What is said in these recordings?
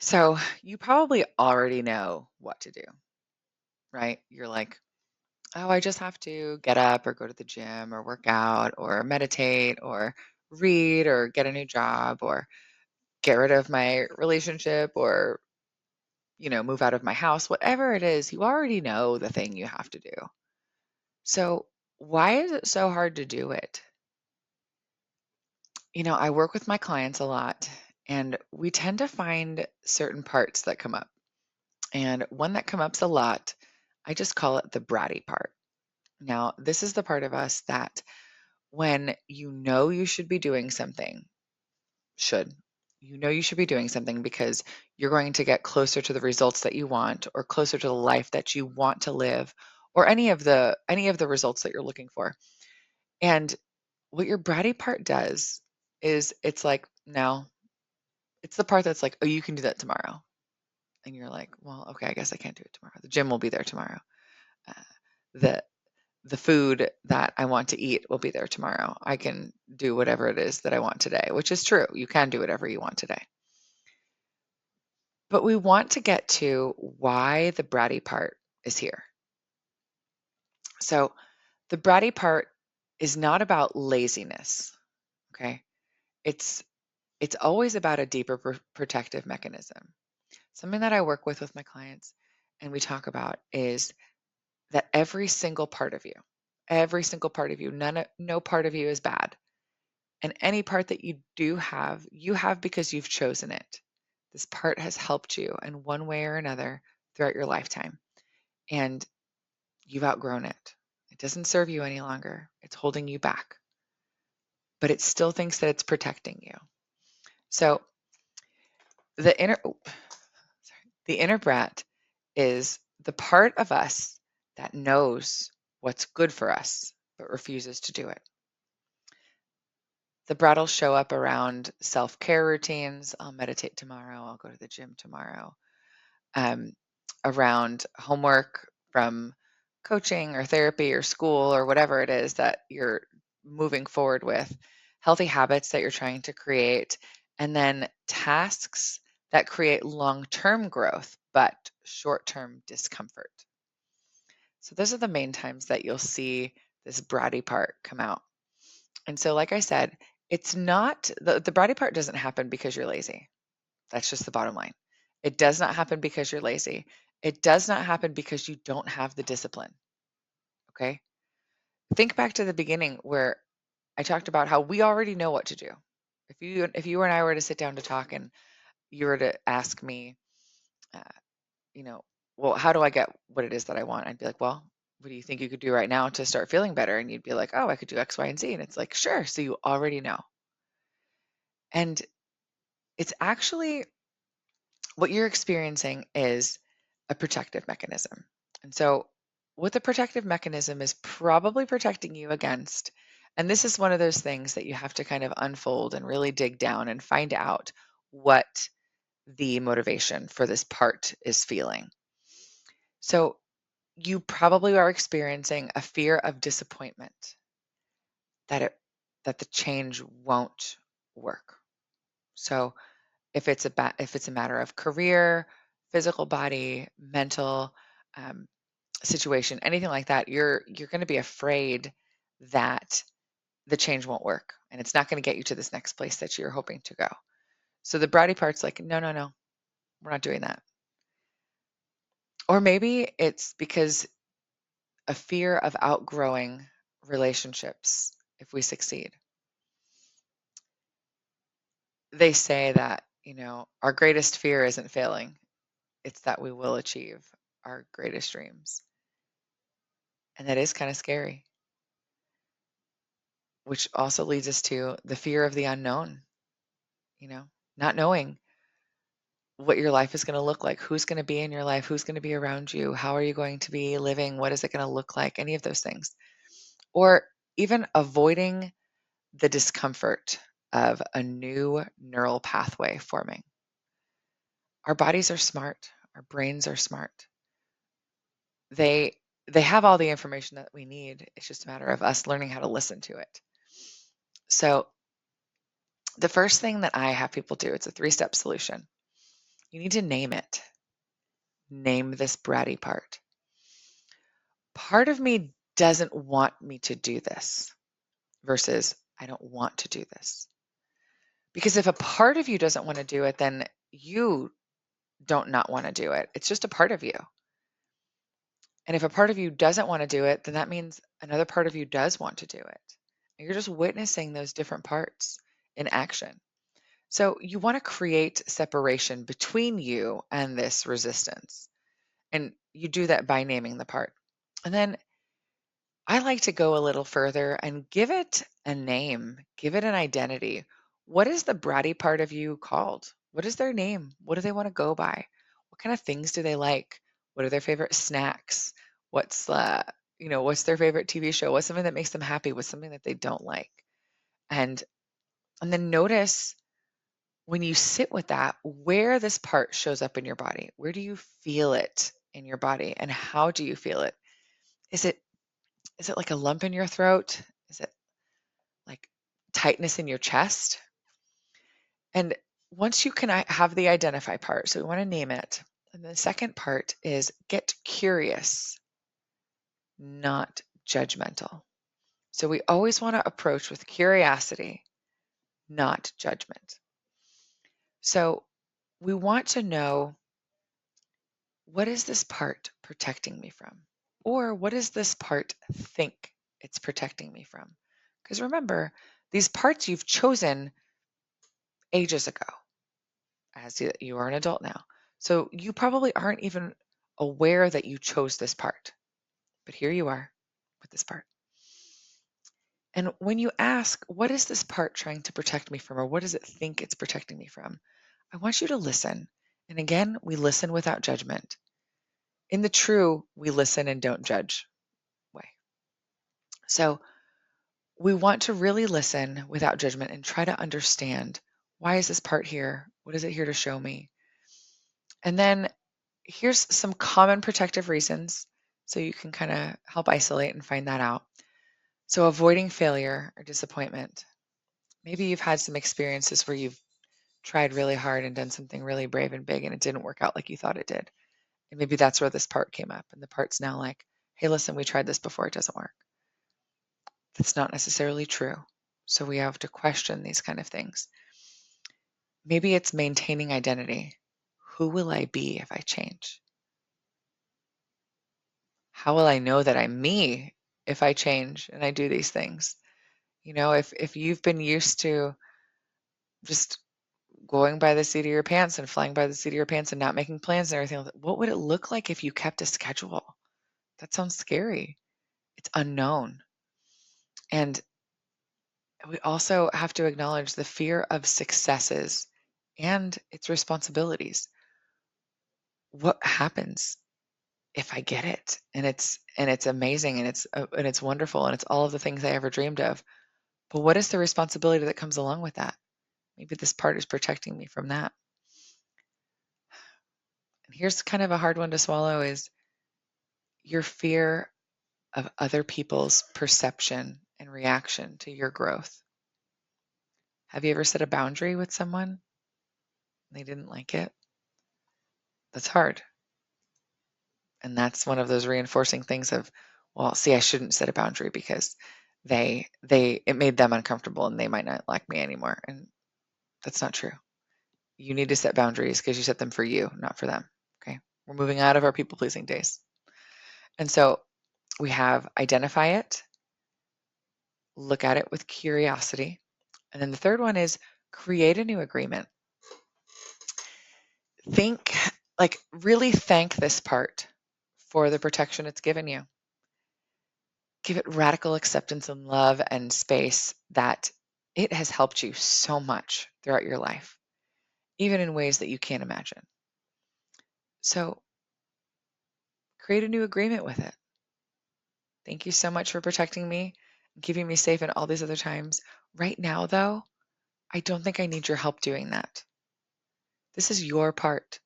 So you probably already know what to do, right? You're like, oh, I just have to get up or go to the gym or work out or meditate or read or get a new job or get rid of my relationship or, move out of my house, whatever it is, you already know the thing you have to do. So why is it so hard to do it? I work with my clients a lot and we tend to find certain parts that come up. And one that comes up a lot, I just call it the bratty part. Now, this is the part of us that when you know you should be doing something, should, you should be doing something because you're going to get closer to the results that you want or closer to the life that you want to live or any of the results that you're looking for. And what your bratty part does is it's like, no, it's the part that's like, oh, you can do that tomorrow. And you're like, well, okay, I guess I can't do it tomorrow. The gym will be there tomorrow. Uh, the the food that I want to eat will be there tomorrow. I can do whatever it is that I want today, which is true. You can do whatever you want today. But we want to get to why the bratty part is here. So the bratty part is not about laziness, okay? It's it's always about a deeper protective mechanism. Something that I work with my clients and we talk about is that every single part of you, no part of you is bad. And any part that you have because you've chosen it. This part has helped you in one way or another throughout your lifetime, and you've outgrown it. It doesn't serve you any longer. It's holding you back, but it still thinks that it's protecting you. So the inner brat is the part of us that knows what's good for us, but refuses to do it. The brat will show up around self-care routines. I'll meditate tomorrow. I'll go to the gym tomorrow. Um, Around homework from coaching or therapy or school or whatever it is that you're moving forward with, healthy habits that you're trying to create, and then tasks that create long-term growth but short-term discomfort. So those are the main times that you'll see this bratty part come out. And so, like I said, it's not the bratty part doesn't happen because you're lazy. That's just the bottom line. It does not happen because you're lazy. It does not happen because you don't have the discipline. Okay. Think back to the beginning where I talked about how we already know what to do. If you and I were to sit down to talk and you were to ask me, uh, you know, well, how do I get what it is that I want? I'd be like, well, what do you think you could do right now to start feeling better? And you'd be like, oh, I could do X, Y, and Z. And it's like, sure. So you already know. And it's actually what you're experiencing is a protective mechanism. And so, what the protective mechanism is probably protecting you against, and this is one of those things that you have to kind of unfold and really dig down and find out what the motivation for this part is feeling. So, you probably are experiencing a fear of disappointment that that the change won't work. So, if it's a matter of career, physical body, mental situation, anything like that, you're going to be afraid that the change won't work and it's not going to get you to this next place that you're hoping to go. So the bratty part's like, no, no, no, we're not doing that. Or maybe it's because a fear of outgrowing relationships if we succeed. They say that, our greatest fear isn't failing, it's that we will achieve our greatest dreams. And that is kind of scary, which also leads us to the fear of the unknown, you know, not knowing what your life is going to look like, who's going to be in your life, who's going to be around you, how are you going to be living, what is it going to look like, any of those things. Or even avoiding the discomfort of a new neural pathway forming. Our bodies are smart, our brains are smart. They they have all the information that we need. It's just a matter of us learning how to listen to it. So the first thing that I have people do, it's a 3-step solution. You need to name it. Name this bratty part. Part of me doesn't want me to do this versus I don't want to do this. Because if a part of you doesn't want to do it, then you don't not want to do it. It's just a part of you. And if a part of you doesn't want to do it, then that means another part of you does want to do it. And you're just witnessing those different parts in action. So you want to create separation between you and this resistance. And you do that by naming the part. And then I like to go a little further and give it a name, give it an identity. What is the bratty part of you called? What is their name? What do they want to go by? What kind of things do they like? What are their favorite snacks? What's what's their favorite TV show? What's something that makes them happy? What's something that they don't like? And and then notice when you sit with that, where this part shows up in your body. Where do you feel it in your body and how do you feel it? Is it is it like a lump in your throat? Is it like tightness in your chest? And once you can have the identify part, so we want to name it. And the second part is get curious, not judgmental. So we always want to approach with curiosity, not judgment. So we want to know, what is this part protecting me from? Or what does this part think it's protecting me from? Because remember, these parts you've chosen ages ago, as you are an adult now. So you probably aren't even aware that you chose this part, but here you are with this part. And when you ask, what is this part trying to protect me from, or what does it think it's protecting me from? I want you to listen. And again, we listen without judgment. In the true, we listen and don't judge way. So we want to really listen without judgment and try to understand, why is this part here? What is it here to show me? And then here's some common protective reasons so you can kind of help isolate and find that out. So avoiding failure or disappointment. Maybe you've had some experiences where you've tried really hard and done something really brave and big and it didn't work out like you thought it did. And maybe that's where this part came up. And the part's now like, hey, listen, we tried this before, it doesn't work. That's not necessarily true. So we have to question these kind of things. Maybe it's maintaining identity. Who will I be if I change? How will I know that I'm me if I change and I do these things? If you've been used to just going by the seat of your pants and flying by the seat of your pants and not making plans and everything, what would it look like if you kept a schedule? That sounds scary. It's unknown. And we also have to acknowledge the fear of successes and its responsibilities. What happens if I get it? And it's amazing and it's wonderful and it's all of the things I ever dreamed of. But what is the responsibility that comes along with that? Maybe this part is protecting me from that. And here's kind of a hard one to swallow, is your fear of other people's perception and reaction to your growth. Have you ever set a boundary with someone and they didn't like it? That's hard. And that's one of those reinforcing things of, well, see, I shouldn't set a boundary because it made them uncomfortable and they might not like me anymore. And that's not true. You need to set boundaries because you set them for you, not for them. Okay. We're moving out of our people pleasing days. And so we have identify it, look at it with curiosity. And then the third one is create a new agreement. Really thank this part for the protection it's given you. Give it radical acceptance and love and space that it has helped you so much throughout your life, even in ways that you can't imagine. So create a new agreement with it. Thank you so much for protecting me and keeping me safe in all these other times. Right now, though, I don't think I need your help doing that. This is your part.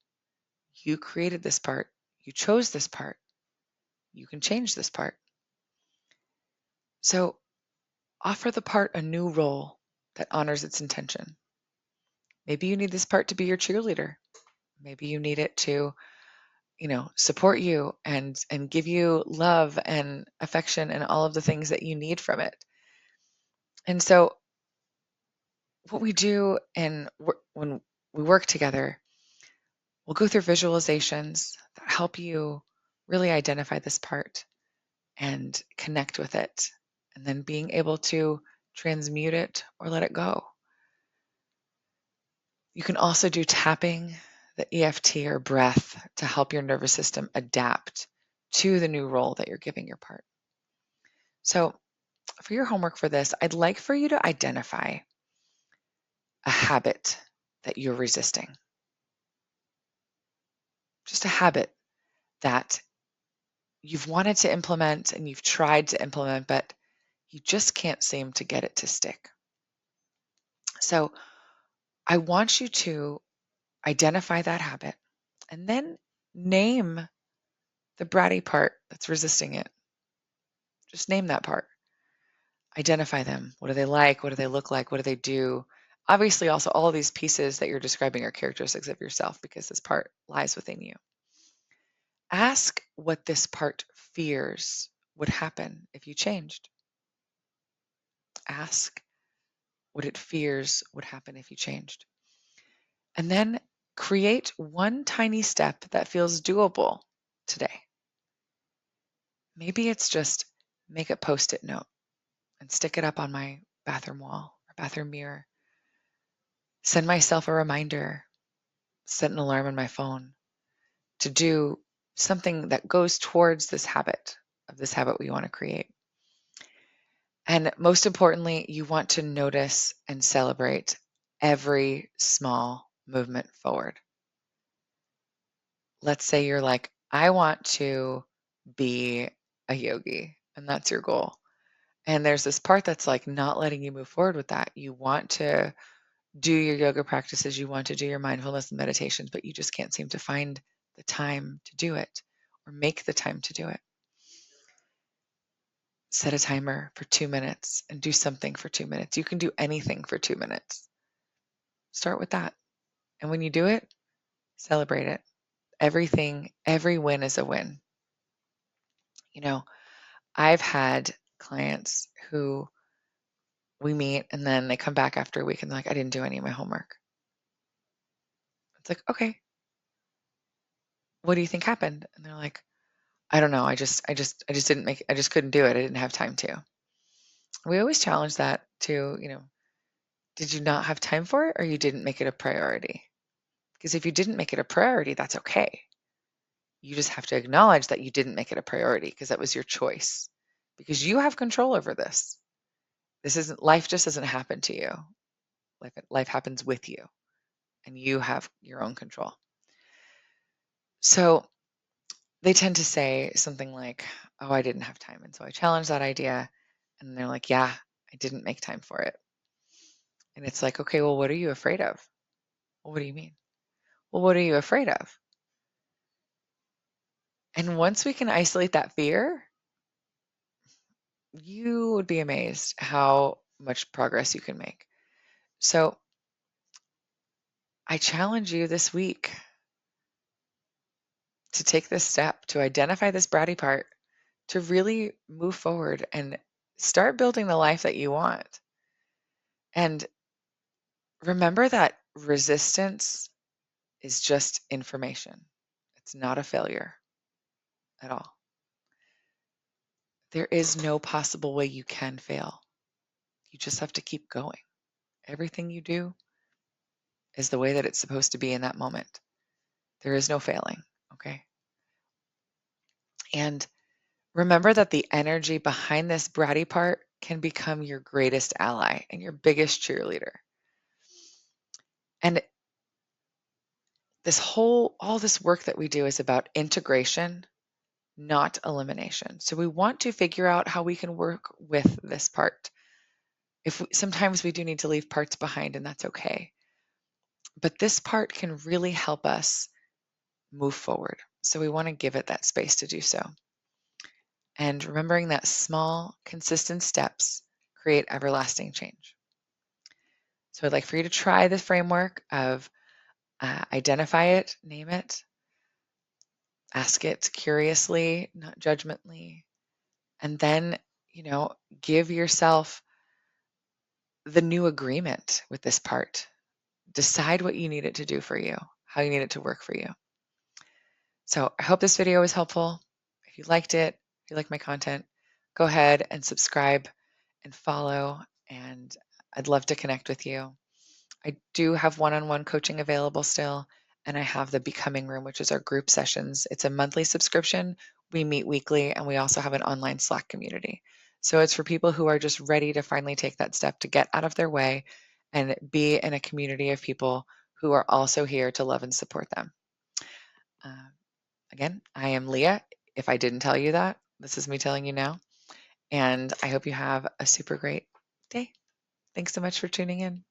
You created this part. You chose this part. You can change this part. So offer the part a new role that honors its intention. Maybe you need this part to be your cheerleader. Maybe you need it to, support you and give you love and affection and all of the things that you need from it. And so what we do when we work together, we'll go through visualizations that help you really identify this part and connect with it, and then being able to transmute it or let it go. You can also do tapping, the EFT or breath, to help your nervous system adapt to the new role that you're giving your part. So, for your homework for this, I'd like for you to identify a habit that you're resisting. Just a habit that you've wanted to implement and you've tried to implement, but you just can't seem to get it to stick. So, I want you to identify that habit and then name the bratty part that's resisting it. Just name that part. Identify them. What do they like? What do they look like? What do they do? Obviously, also, all of these pieces that you're describing are characteristics of yourself because this part lies within you. Ask what this part fears would happen if you changed. Ask what it fears would happen if you changed. And then create one tiny step that feels doable today. Maybe it's just make a Post-it note and stick it up on my bathroom wall or bathroom mirror. Send myself a reminder, set an alarm on my phone to do something that goes towards this habit we want to create. And most importantly, you want to notice and celebrate every small movement forward. Let's say you're like, I want to be a yogi, and that's your goal. And there's this part that's like not letting you move forward with that. You want to do your yoga practices, you want to do your mindfulness and meditations, but you just can't seem to find the time to do it or make the time to do it. Set a timer for 2 minutes and do something for 2 minutes. You can do anything for 2 minutes. Start with that. And when you do it, celebrate it. Every win is a win. I've had clients who we meet and then they come back after a week and they're like, I didn't do any of my homework. It's like, okay, what do you think happened? And they're like, I don't know. I just didn't I just couldn't do it. I didn't have time to. We always challenge that to, did you not have time for it or you didn't make it a priority? Because if you didn't make it a priority, that's okay. You just have to acknowledge that you didn't make it a priority because that was your choice. Because you have control over this. Life just doesn't happen to you. Life happens with you and you have your own control. So they tend to say something like, oh, I didn't have time. And so I challenge that idea and they're like, yeah, I didn't make time for it. And it's like, okay, well, what are you afraid of? Well, what do you mean? Well, what are you afraid of? And once we can isolate that fear, you would be amazed how much progress you can make. So I challenge you this week to take this step, to identify this bratty part, to really move forward and start building the life that you want. And remember that resistance is just information. It's not a failure at all. There is no possible way you can fail. You just have to keep going. Everything you do is the way that it's supposed to be in that moment. There is no failing, okay? And remember that the energy behind this bratty part can become your greatest ally and your biggest cheerleader. And all this work that we do is about integration, not elimination. So we want to figure out how we can work with this part. Sometimes we do need to leave parts behind, and that's okay. But this part can really help us move forward. So we want to give it that space to do so. And remembering that small, consistent steps create everlasting change. So I'd like for you to try the framework of Identify it, name it, ask it curiously, not judgmentally, and then, you know, give yourself the new agreement with this part. Decide what you need it to do for you, how you need it to work for you. So I hope this video was helpful. If you liked it, if you like my content, go ahead and subscribe and follow, and I'd love to connect with you. I do have one-on-one coaching available still, and I have the Becoming Room, which is our group sessions. It's a monthly subscription. We meet weekly, and we also have an online Slack community. So it's for people who are just ready to finally take that step to get out of their way and be in a community of people who are also here to love and support them. Uh, Again, I am Leah. If I didn't tell you that, this is me telling you now. And I hope you have a super great day. Thanks so much for tuning in.